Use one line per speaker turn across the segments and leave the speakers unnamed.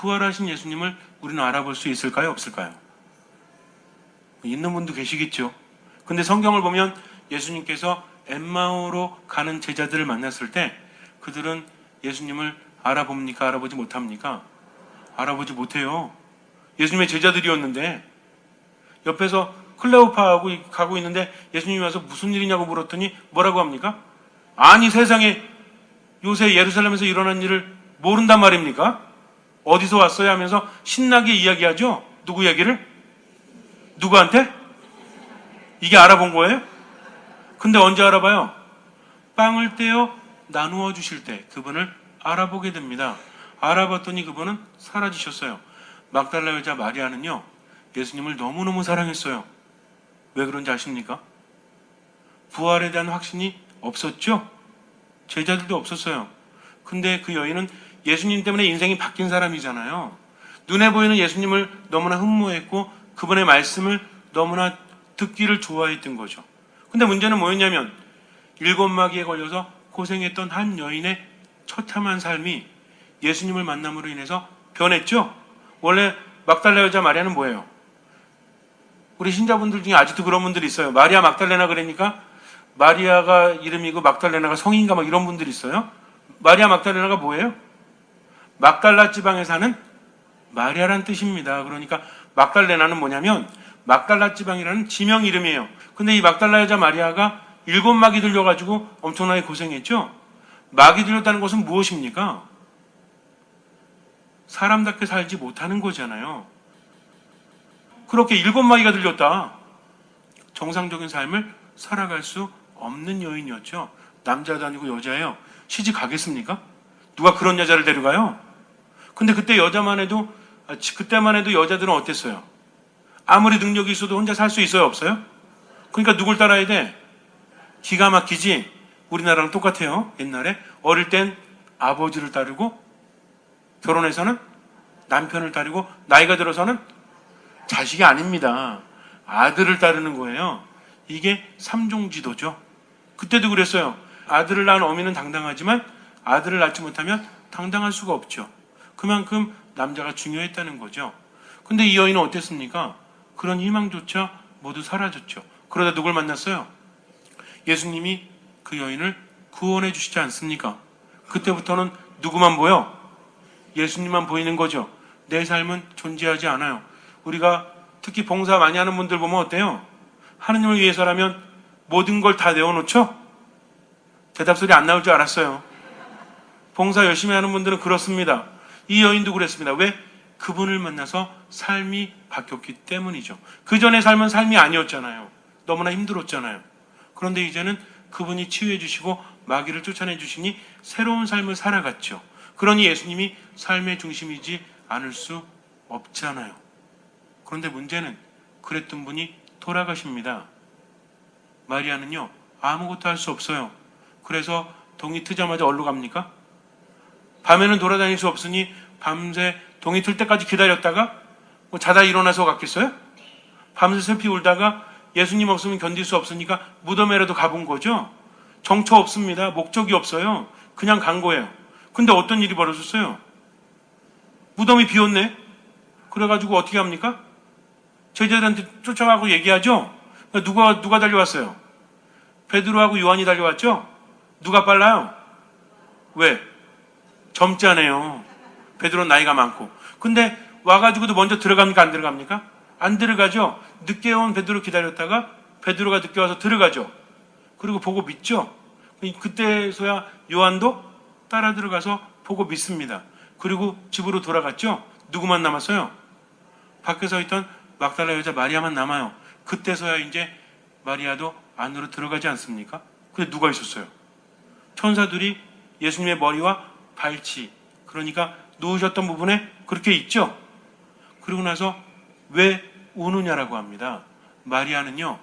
부활하신 예수님을 우리는 알아볼 수 있을까요? 없을까요? 있는 분도 계시겠죠. 근데 성경을 보면 예수님께서 엠마오로 가는 제자들을 만났을 때 그들은 예수님을 알아봅니까? 알아보지 못합니까? 알아보지 못해요. 예수님의 제자들이었는데 옆에서 클레오파하고 가고 있는데 예수님이 와서 무슨 일이냐고 물었더니 뭐라고 합니까? 아니 세상에 요새 예루살렘에서 일어난 일을 모른단 말입니까? 어디서 왔어요? 하면서 신나게 이야기하죠. 누구 이야기를? 누구한테? 이게 알아본 거예요? 근데 언제 알아봐요? 빵을 떼어 나누어 주실 때 그분을 알아보게 됩니다. 알아봤더니 그분은 사라지셨어요. 막달라 여자 마리아는요, 예수님을 너무너무 사랑했어요. 왜 그런지 아십니까? 부활에 대한 확신이 없었죠? 제자들도 없었어요. 근데 그 여인은 예수님 때문에 인생이 바뀐 사람이잖아요. 눈에 보이는 예수님을 너무나 흠모했고 그분의 말씀을 너무나 듣기를 좋아했던 거죠. 근데 문제는 뭐였냐면 7마귀에 걸려서 고생했던 한 여인의 처참한 삶이 예수님을 만남으로 인해서 변했죠. 원래 막달라 여자 마리아는 뭐예요? 우리 신자분들 중에 아직도 그런 분들이 있어요. 마리아 막달레나 그러니까 마리아가 이름이고 막달레나가 성인가 막 이런 분들이 있어요. 마리아 막달레나가 뭐예요? 막달라 지방에 사는 마리아란 뜻입니다. 그러니까 막달레나는 뭐냐면 막달라 지방이라는 지명 이름이에요. 근데 이 막달라 여자 마리아가 7마귀 들려가지고 엄청나게 고생했죠. 마귀 들렸다는 것은 무엇입니까? 사람답게 살지 못하는 거잖아요. 그렇게 7마귀가 들렸다. 정상적인 삶을 살아갈 수 없는 여인이었죠. 남자도 아니고 여자예요. 시집 가겠습니까? 누가 그런 여자를 데려가요? 근데 그때만 해도 여자들은 어땠어요? 아무리 능력이 있어도 혼자 살 수 있어요? 없어요? 그러니까 누굴 따라야 돼? 기가 막히지? 우리나라랑 똑같아요. 옛날에 어릴 땐 아버지를 따르고 결혼해서는 남편을 따르고 나이가 들어서는 자식이 아닙니다. 아들을 따르는 거예요. 이게 삼종지도죠. 그때도 그랬어요. 아들을 낳은 어미는 당당하지만 아들을 낳지 못하면 당당할 수가 없죠. 그만큼 남자가 중요했다는 거죠. 근데 이 여인은 어땠습니까? 그런 희망조차 모두 사라졌죠. 그러다 누굴 만났어요? 예수님이 그 여인을 구원해 주시지 않습니까? 그때부터는 누구만 보여? 예수님만 보이는 거죠. 내 삶은 존재하지 않아요. 우리가 특히 봉사 많이 하는 분들 보면 어때요? 하느님을 위해서라면 모든 걸 다 내어놓죠? 대답소리 안 나올 줄 알았어요. 봉사 열심히 하는 분들은 그렇습니다. 이 여인도 그랬습니다. 왜? 그분을 만나서 삶이 바뀌었기 때문이죠. 그 전의 삶은 삶이 아니었잖아요. 너무나 힘들었잖아요. 그런데 이제는 그분이 치유해 주시고 마귀를 쫓아내 주시니 새로운 삶을 살아갔죠. 그러니 예수님이 삶의 중심이지 않을 수 없잖아요. 그런데 문제는 그랬던 분이 돌아가십니다. 마리아는요, 아무것도 할 수 없어요. 그래서 동이 트자마자 어디로 갑니까? 밤에는 돌아다닐 수 없으니 밤새 동이 틀 때까지 기다렸다가 자다 일어나서 갔겠어요? 밤새 슬피 울다가 예수님 없으면 견딜 수 없으니까 무덤에라도 가본 거죠. 정처 없습니다. 목적이 없어요. 그냥 간 거예요. 근데 어떤 일이 벌어졌어요? 무덤이 비었네. 그래가지고 어떻게 합니까? 제자들한테 쫓아가고 얘기하죠. 누가 달려왔어요? 베드로하고 요한이 달려왔죠. 누가 빨라요? 왜? 젊잖아요. 베드로는 나이가 많고. 근데 와가지고도 먼저 들어갑니까? 안 들어갑니까? 안 들어가죠. 늦게 온 베드로 기다렸다가 베드로가 늦게 와서 들어가죠. 그리고 보고 믿죠. 그때서야 요한도 따라 들어가서 보고 믿습니다. 그리고 집으로 돌아갔죠. 누구만 남았어요? 밖에 서 있던 막달라 여자 마리아만 남아요. 그때서야 이제 마리아도 안으로 들어가지 않습니까? 근데 누가 있었어요? 천사들이 예수님의 머리와 발치, 그러니까 누우셨던 부분에 그렇게 있죠. 그러고 나서 왜 우느냐라고 합니다. 마리아는요,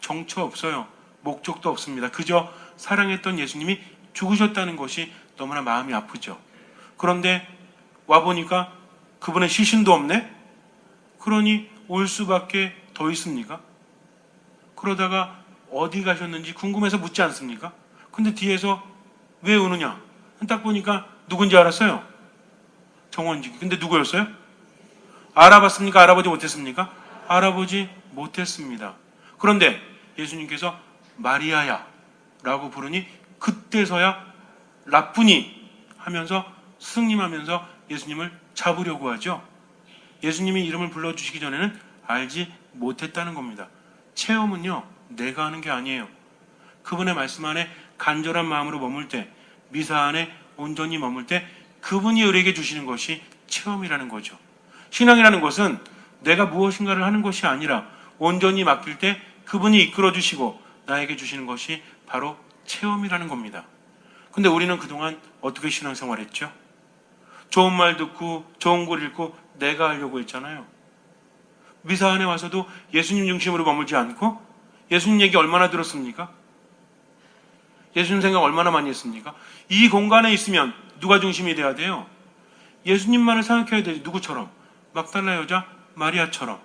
정처 없어요. 목적도 없습니다. 그저 사랑했던 예수님이 죽으셨다는 것이 너무나 마음이 아프죠. 그런데 와보니까 그분의 시신도 없네? 그러니 올 수밖에 더 있습니까? 그러다가 어디 가셨는지 궁금해서 묻지 않습니까? 근데 뒤에서 왜 우느냐? 딱 보니까 누군지 알았어요. 정원지기. 근데 누구였어요? 알아봤습니까? 알아보지 못했습니까? 알아보지 못했습니다. 그런데 예수님께서 마리아야 라고 부르니 그때서야 라쁘니 하면서 스승님하면서 예수님을 잡으려고 하죠. 예수님이 이름을 불러주시기 전에는 알지 못했다는 겁니다. 체험은요, 내가 하는 게 아니에요. 그분의 말씀 안에 간절한 마음으로 머물 때, 미사 안에 온전히 머물 때 그분이 우리에게 주시는 것이 체험이라는 거죠. 신앙이라는 것은 내가 무엇인가를 하는 것이 아니라 온전히 맡길 때 그분이 이끌어 주시고 나에게 주시는 것이 바로 체험이라는 겁니다. 근데 우리는 그동안 어떻게 신앙생활했죠? 좋은 말 듣고 좋은 글 읽고 내가 하려고 했잖아요. 미사 안에 와서도 예수님 중심으로 머물지 않고 예수님 얘기 얼마나 들었습니까? 예수님 생각 얼마나 많이 했습니까? 이 공간에 있으면 누가 중심이 돼야 돼요? 예수님만을 생각해야 되지. 누구처럼? 막달라 여자 마리아처럼.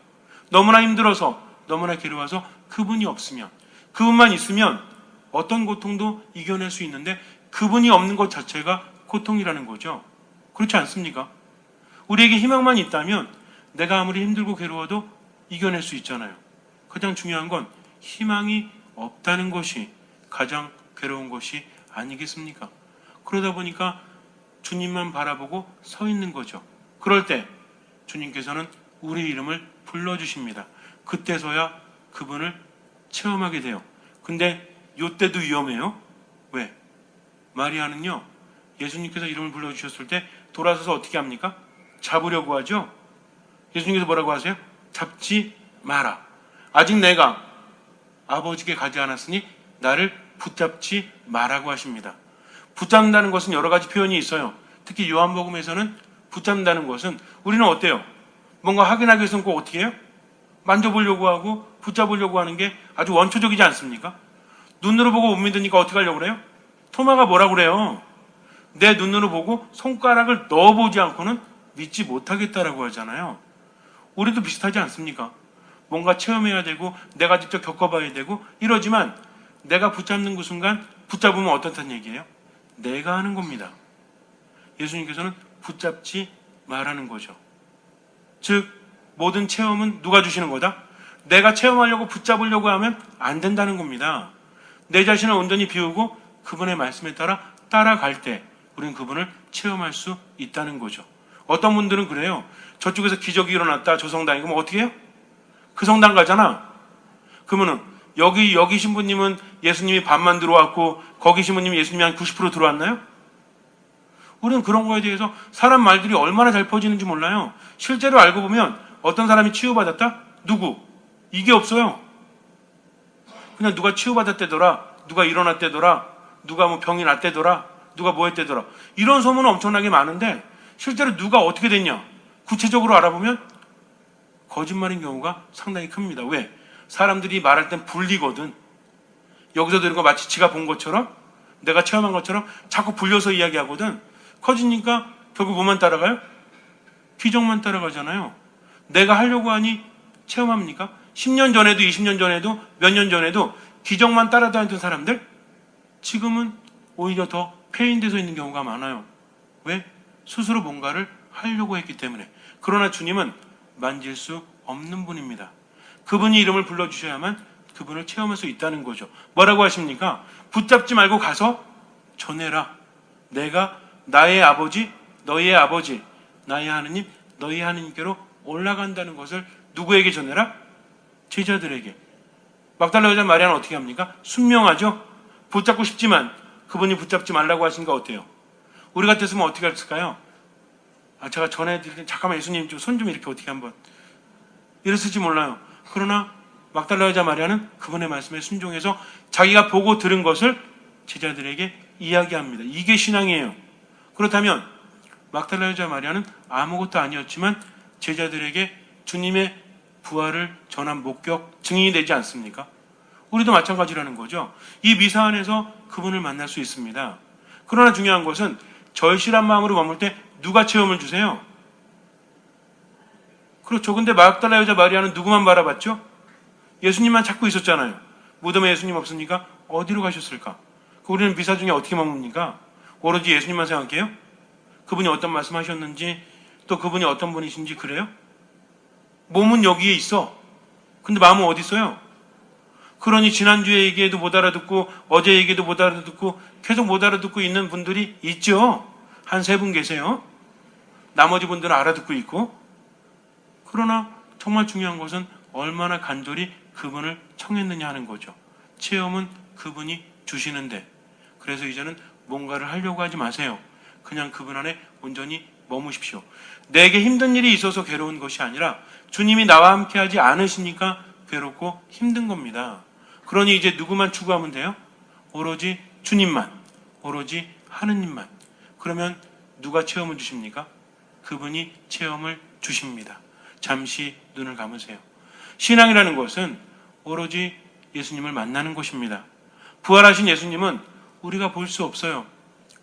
너무나 힘들어서 너무나 괴로워서 그분이 없으면, 그분만 있으면 어떤 고통도 이겨낼 수 있는데 그분이 없는 것 자체가 고통이라는 거죠. 그렇지 않습니까? 우리에게 희망만 있다면 내가 아무리 힘들고 괴로워도 이겨낼 수 있잖아요. 가장 중요한 건 희망이 없다는 것이 가장 괴로운 것이 아니겠습니까? 그러다 보니까 주님만 바라보고 서 있는 거죠. 그럴 때 주님께서는 우리 이름을 불러주십니다. 그때서야 그분을 체험하게 돼요. 근데 이때도 위험해요. 왜? 마리아는요, 예수님께서 이름을 불러주셨을 때 돌아서서 어떻게 합니까? 잡으려고 하죠. 예수님께서 뭐라고 하세요? 잡지 마라. 아직 내가 아버지께 가지 않았으니 나를 붙잡지 마라고 하십니다. 붙잡는다는 것은 여러 가지 표현이 있어요. 특히 요한복음에서는 붙잡는다는 것은 우리는 어때요? 뭔가 확인하기 위해서는 꼭 어떻게 해요? 만져보려고 하고 붙잡으려고 하는 게 아주 원초적이지 않습니까? 눈으로 보고 못 믿으니까 어떻게 하려고 그래요? 토마가 뭐라고 그래요? 내 눈으로 보고 손가락을 넣어보지 않고는 믿지 못하겠다라고 하잖아요. 우리도 비슷하지 않습니까? 뭔가 체험해야 되고 내가 직접 겪어봐야 되고 이러지만 내가 붙잡는 그 순간 붙잡으면 어떻다는 얘기예요? 내가 하는 겁니다. 예수님께서는 붙잡지 말라는 거죠. 즉 모든 체험은 누가 주시는 거다? 내가 체험하려고 붙잡으려고 하면 안 된다는 겁니다. 내 자신을 온전히 비우고 그분의 말씀에 따라갈 때 우리는 그분을 체험할 수 있다는 거죠. 어떤 분들은 그래요. 저쪽에서 기적이 일어났다. 저 성당에. 그럼 어떻게 해요? 그 성당 가잖아. 그러면은 여기 신부님은 예수님이 반만 들어왔고 거기 신부님이 예수님이 한 90% 들어왔나요? 우리는 그런 거에 대해서 사람 말들이 얼마나 잘 퍼지는지 몰라요. 실제로 알고 보면 어떤 사람이 치유받았다? 누구? 이게 없어요. 그냥 누가 치유받았대더라, 누가 일어났대더라, 누가 뭐 병이 났대더라, 누가 뭐 했대더라. 이런 소문은 엄청나게 많은데 실제로 누가 어떻게 됐냐? 구체적으로 알아보면 거짓말인 경우가 상당히 큽니다. 왜? 사람들이 말할 땐 불리거든. 여기서 들은 거 마치 지가 본 것처럼 내가 체험한 것처럼 자꾸 불려서 이야기하거든. 커지니까 결국 뭐만 따라가요? 기적만 따라가잖아요. 내가 하려고 하니 체험합니까? 10년 전에도 20년 전에도 몇 년 전에도 기적만 따라다니던 사람들 지금은 오히려 더 폐인돼서 있는 경우가 많아요. 왜? 스스로 뭔가를 하려고 했기 때문에. 그러나 주님은 만질 수 없는 분입니다. 그분이 이름을 불러주셔야만 그분을 체험할 수 있다는 거죠. 뭐라고 하십니까? 붙잡지 말고 가서 전해라. 내가 나의 아버지, 너희의 아버지, 나의 하느님, 너희 하느님께로 올라간다는 것을 누구에게 전해라? 제자들에게. 막달라 여자 마리아는 어떻게 합니까? 순명하죠? 붙잡고 싶지만 그분이 붙잡지 말라고 하시니까 어때요? 우리 같았으면 어떻게 했을까요? 제가 전해드릴 때 잠깐만 예수님 좀 손 좀 이렇게 어떻게 한번 이랬을지 몰라요. 그러나 막달라 여자 마리아는 그분의 말씀에 순종해서 자기가 보고 들은 것을 제자들에게 이야기합니다. 이게 신앙이에요. 그렇다면 막달라 여자 마리아는 아무것도 아니었지만 제자들에게 주님의 부활을 전한 목격 증인이 되지 않습니까? 우리도 마찬가지라는 거죠. 이 미사 안에서 그분을 만날 수 있습니다. 그러나 중요한 것은 절실한 마음으로 머물 때 누가 체험을 주세요? 그렇죠. 근데 막달라 여자 마리아는 누구만 바라봤죠? 예수님만 찾고 있었잖아요. 무덤에 예수님 없으니까 어디로 가셨을까? 우리는 미사 중에 어떻게 머뭅니까? 오로지 예수님만 생각해요? 그분이 어떤 말씀하셨는지 또 그분이 어떤 분이신지 그래요? 몸은 여기에 있어. 근데 마음은 어디 있어요? 그러니 지난주에 얘기해도 못 알아듣고 어제 얘기해도 못 알아듣고 계속 못 알아듣고 있는 분들이 있죠. 한 3분 계세요. 나머지 분들은 알아듣고 있고. 그러나 정말 중요한 것은 얼마나 간절히 그분을 청했느냐 하는 거죠. 체험은 그분이 주시는데, 그래서 이제는 뭔가를 하려고 하지 마세요. 그냥 그분 안에 온전히 머무십시오. 내게 힘든 일이 있어서 괴로운 것이 아니라 주님이 나와 함께 하지 않으시니까 괴롭고 힘든 겁니다. 그러니 이제 누구만 추구하면 돼요? 오로지 주님만, 오로지 하느님만. 그러면 누가 체험을 주십니까? 그분이 체험을 주십니다. 잠시 눈을 감으세요. 신앙이라는 것은 오로지 예수님을 만나는 것입니다. 부활하신 예수님은 우리가 볼 수 없어요.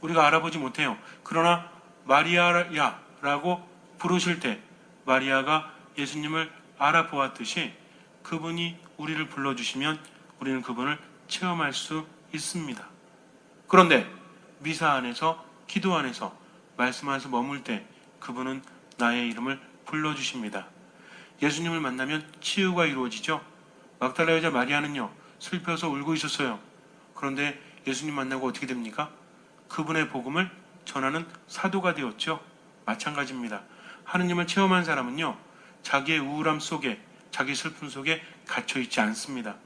우리가 알아보지 못해요. 그러나 마리아야라고 부르실 때 마리아가 예수님을 알아보았듯이 그분이 우리를 불러주시면 우리는 그분을 체험할 수 있습니다. 그런데 미사 안에서, 기도 안에서, 말씀 안에서 머물 때 그분은 나의 이름을 불러주십니다. 예수님을 만나면 치유가 이루어지죠. 막달라 여자 마리아는요, 슬퍼서 울고 있었어요. 그런데 예수님 만나고 어떻게 됩니까? 그분의 복음을 전하는 사도가 되었죠. 마찬가지입니다. 하느님을 체험한 사람은요, 자기의 우울함 속에, 자기 슬픔 속에 갇혀있지 않습니다.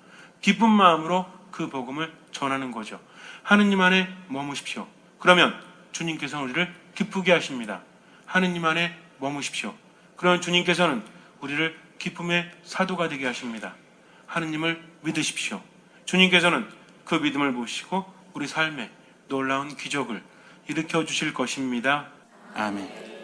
기쁜 마음으로 그 복음을 전하는 거죠. 하느님 안에 머무십시오. 그러면 주님께서는 우리를 기쁘게 하십니다. 하느님 안에 머무십시오. 그러면 주님께서는 우리를 기쁨의 사도가 되게 하십니다. 하느님을 믿으십시오. 주님께서는 그 믿음을 보시고 우리 삶에 놀라운 기적을 일으켜 주실 것입니다. 아멘.